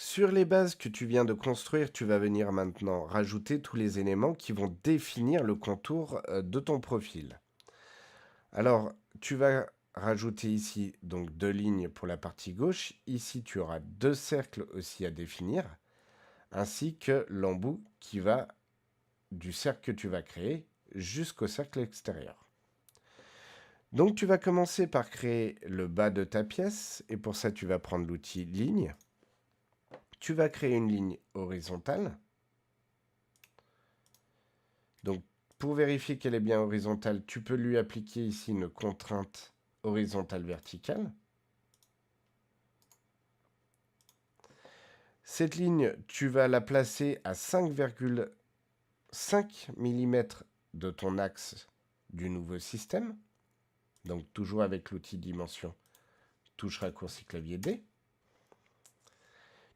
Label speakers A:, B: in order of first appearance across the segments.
A: Sur les bases que tu viens de construire, tu vas venir maintenant rajouter tous les éléments qui vont définir le contour de ton profil. Alors, tu vas rajouter ici donc 2 lignes pour la partie gauche. Ici, tu auras 2 cercles aussi à définir, ainsi que l'embout qui va du cercle que tu vas créer jusqu'au cercle extérieur. Donc, tu vas commencer par créer le bas de ta pièce, et pour ça, tu vas prendre l'outil ligne. Tu vas créer une ligne horizontale. Donc, pour vérifier qu'elle est bien horizontale, tu peux lui appliquer ici une contrainte horizontale-verticale. Cette ligne, tu vas la placer à 5,5 mm de ton axe du nouveau système. Donc, toujours avec l'outil dimension, touche raccourci clavier D.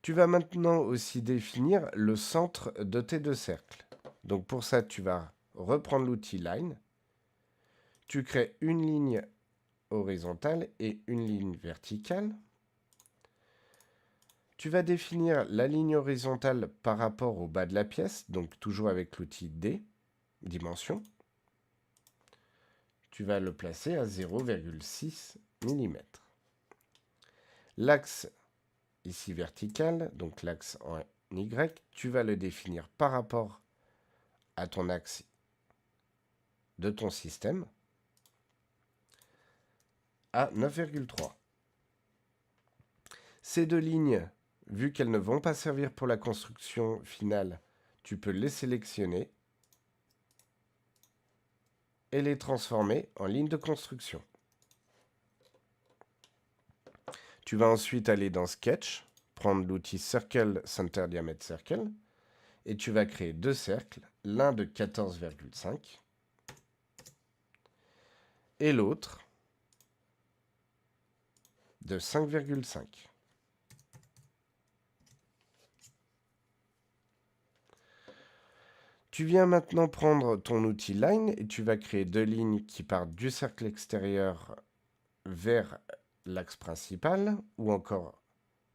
A: Tu vas maintenant aussi définir le centre de tes deux cercles. Donc, pour ça, tu vas reprendre l'outil Line. Tu crées une ligne horizontale et une ligne verticale. Tu vas définir la ligne horizontale par rapport au bas de la pièce, donc toujours avec l'outil D, dimension. Tu vas le placer à 0,6 mm. L'axe ici vertical, donc l'axe en Y, tu vas le définir par rapport à ton axe de ton système à 9,3. Ces deux lignes, vu qu'elles ne vont pas servir pour la construction finale, tu peux les sélectionner et les transformer en ligne de construction. Tu vas ensuite aller dans Sketch, prendre l'outil Circle Center Diameter Circle, et tu vas créer deux cercles, l'un de 14,5 et l'autre de 5,5. Tu viens maintenant prendre ton outil Line et tu vas créer deux lignes qui partent du cercle extérieur vers l'axe principal ou encore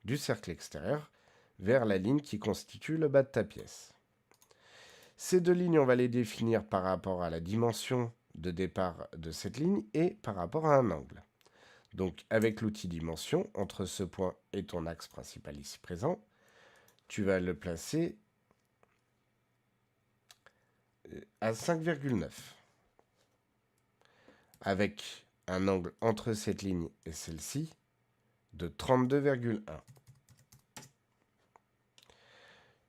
A: du cercle extérieur vers la ligne qui constitue le bas de ta pièce. Ces deux lignes, on va les définir par rapport à la dimension de départ de cette ligne et par rapport à un angle. Donc avec l'outil dimension, entre ce point et ton axe principal ici présent, tu vas le placer à 5,9 avec un angle entre cette ligne et celle-ci de 32,1.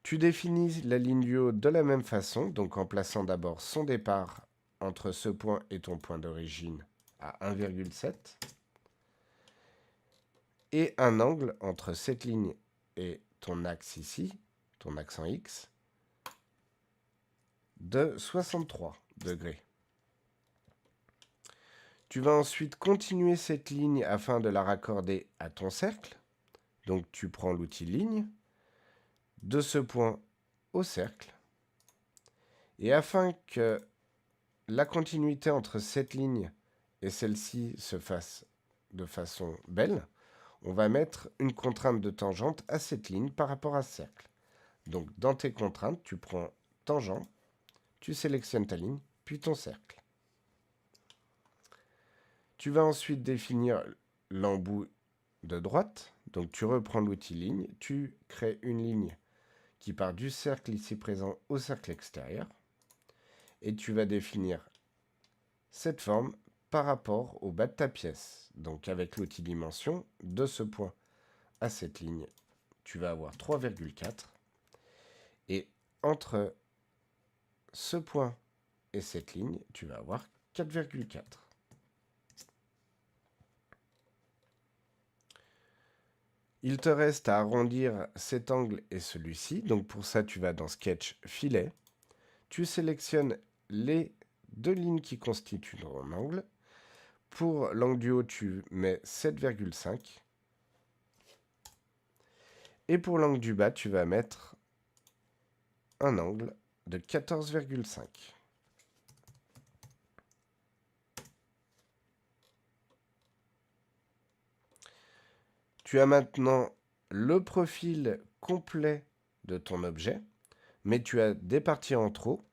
A: Tu définis la ligne du haut de la même façon, donc en plaçant d'abord son départ entre ce point et ton point d'origine à 1,7 et un angle entre cette ligne et ton axe ici, ton axe en X, de 63 degrés. Tu vas ensuite continuer cette ligne afin de la raccorder à ton cercle. Donc tu prends l'outil ligne, de ce point au cercle, et afin que la continuité entre cette ligne et celle-ci se fasse de façon belle, on va mettre une contrainte de tangente à cette ligne par rapport à ce cercle. Donc dans tes contraintes, tu prends tangent, tu sélectionnes ta ligne, puis ton cercle. Tu vas ensuite définir l'embout de droite. Donc tu reprends l'outil ligne, tu crées une ligne qui part du cercle ici présent au cercle extérieur. Et tu vas définir cette forme par rapport au bas de ta pièce. Donc avec l'outil dimension, de ce point à cette ligne, tu vas avoir 3,4. Et entre ce point et cette ligne, tu vas avoir 4,4. Il te reste à arrondir cet angle et celui-ci. Donc pour ça, tu vas dans Sketch, Filet. Tu sélectionnes les deux lignes qui constituent ton angle. Pour l'angle du haut, tu mets 7,5. Et pour l'angle du bas, tu vas mettre un angle de 14,5. Tu as maintenant le profil complet de ton objet, mais tu as des parties en trop.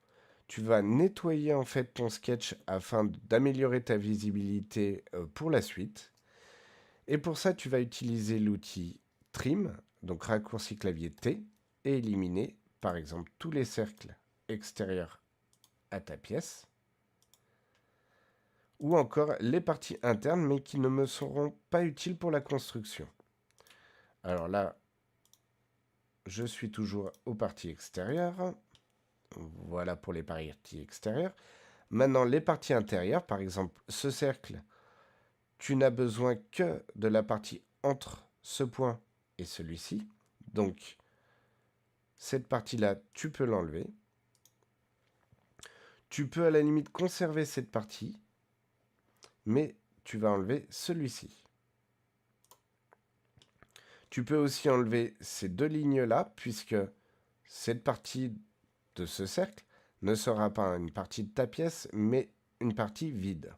A: Tu vas nettoyer en fait ton sketch afin d'améliorer ta visibilité pour la suite. Et pour ça, tu vas utiliser l'outil Trim, donc raccourci clavier T, et éliminer par exemple tous les cercles extérieurs à ta pièce, ou encore les parties internes mais qui ne me seront pas utiles pour la construction. Alors là, je suis toujours aux parties extérieures. Voilà pour les parties extérieures. Maintenant, les parties intérieures, par exemple ce cercle, tu n'as besoin que de la partie entre ce point et celui-ci. Donc, cette partie-là, tu peux l'enlever. Tu peux à la limite conserver cette partie, mais tu vas enlever celui-ci. Tu peux aussi enlever ces deux lignes-là, puisque cette partie de ce cercle ne sera pas une partie de ta pièce, mais une partie vide.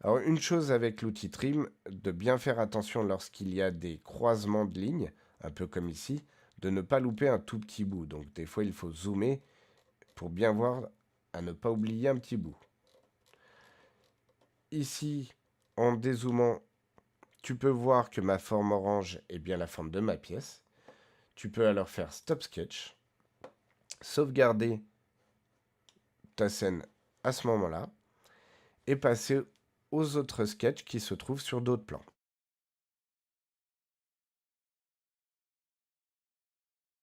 A: Alors, une chose avec l'outil Trim, de bien faire attention lorsqu'il y a des croisements de lignes, un peu comme ici, de ne pas louper un tout petit bout. Donc, des fois, il faut zoomer pour bien voir, à ne pas oublier un petit bout. Ici, en dézoomant, tu peux voir que ma forme orange est bien la forme de ma pièce. Tu peux alors faire Stop Sketch, sauvegarder ta scène à ce moment-là et passer aux autres sketchs qui se trouvent sur d'autres plans.